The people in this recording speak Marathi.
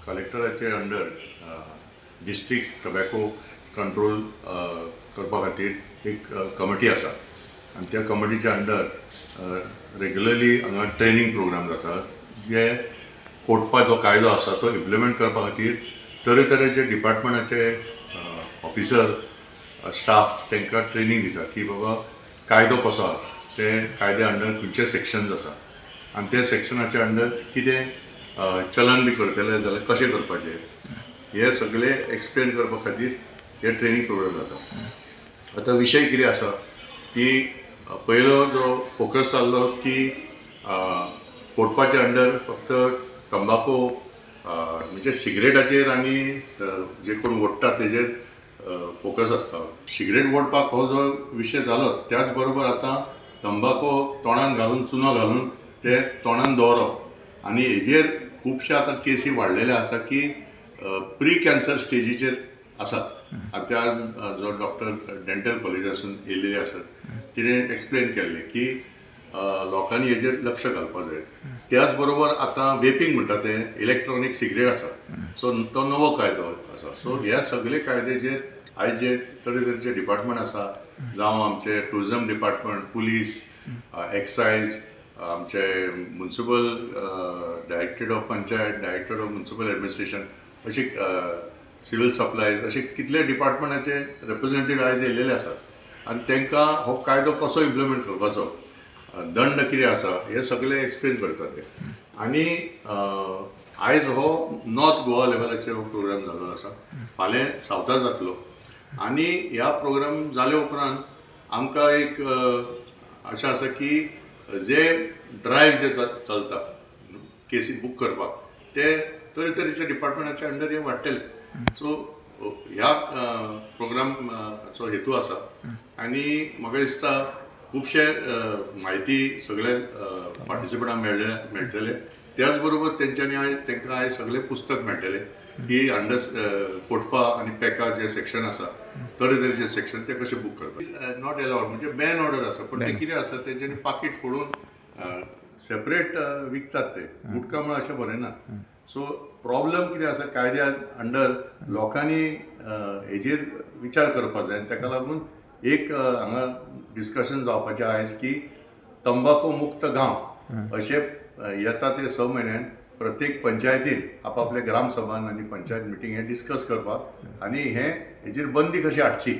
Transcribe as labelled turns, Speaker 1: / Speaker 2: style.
Speaker 1: कलेक्टराचे अंडर डिस्ट्रिक्ट टोबॅको कंट्रोल करपा खातीर एक कमिटी आसा आनी त्या कमिटीच्या अंडर रेग्युलरली हांगा ट्रेनिंग प्रोग्राम जाता जे कोटपा जो कायदो आसा तो इम्प्लिमेंट करपा खातीर तरेतरेचे डिपार्टमेंटाचे ऑफिसर स्टाफ तांकां ट्रेनिंग दिता की बाबा कायदो कसो आसा ते कायद्या अंडर खंयचे सेक्शन्स आसा आनी त्या सेक्शनाच्या अंडर कितें चलन बी करतले जाल्यार कशें करपाचें हे सगळे एक्सप्लेन करपा खातीर हे ट्रेनिंग प्रोग्राम जाता। आतां विशय कितें आसा की पयलो जो फोकस जाल्लो की कोटपाच्या अंडर फक्त तंबाखू म्हणजे सिगरेटाचेर आनी जे कोण ओडटा तेजेर फोकस आसता। सिगरेट ओडपाक हो जो विशय जालो त्याच बरोबर आतां तंबाखू तोंडान घालून चुनो घालून ते तोंडान दवरप आनी हेजेर खुबशे आतां केसी वाडलेले आसा की प्री कॅन्सर स्टेजीचेर आसात। आतां आज जो डॉक्टर डेंटल कॉलेजासून येयल्ले आसात तिणें एक्सप्लेन केल्लें की लोकांनी हेजेर लक्ष घालपाक जाय। त्याच बरोबर आतां वेपिंग म्हणटा ते इलेक्ट्रॉनीक सिगरेट आसा सो तो नवो कायदो आसा। सो ह्या सगळे कायद्याचेर आयज जे तरेतरेचे डिपार्टमेंट आसा जावं आमचे टुरिजम डिपार्टमेंट पुलीस एक्सायज आमचे municipal directorate of panchayat directorate of municipal administration अशी सिवील सप्लायज असे कितले डिपार्टमेंटाचे रिप्रेझेंटेटिव्ह आयज येयलेले आसात आनी तांकां हो कायदो कसो इम्प्लिमेंट करपाचो दंड कितें आसा हे सगळे एक्सप्लेन करता ते। आनी आयज हो नॉर्थ गोवा लेवलाचेर हो प्रोग्राम जाल्लो आसा फाल्यां सावथाक जातलो आनी ह्या प्रोग्राम जाले उपरांत आमकां एक आशा आसा की जे ड्रायव्ह जे चलता केसी बूक करपाक ते तरेतरेच्या डिपार्टमेंटाच्या अंडर हे वाडटले। सो ह्या प्रोग्रामाचो हेतू आसा आनी म्हाका दिसता खुबशे म्हायती सगळे पार्टिसिपंटांक मेळटले। त्याच बरोबर तेंच्यांनी आयज तांकां आयज सगळे पुस्तक मेळटले की कोटपा आनी पेका जे सेक्शन आसा तरेतरेचे सेक्शन ते कशे बूक करतात। नॉट अलाउड म्हणजे बॅन ऑर्डर आसा पण ते कितें आसा तेंच्यांनी पाकीट फोडून सेपरेट विकतात ते गुटखा म्हण अशें बरयना। सो प्रॉब्लम कितें आसा कायद्या अंडर लोकांनी हेजेर विचार करपाक जाय ताका लागून एक हांगा डिस्कशन जावपाचें आयज की तंबाखू मुक्त गांव अशें येता ते 6 म्हयन्यान प्रत्येक पंचायतीन आपआपल्या ग्रामसभान आनी पंचायत मिटींग हे डिस्कस करपाक आनी हेजेर बंदी कशी हाडची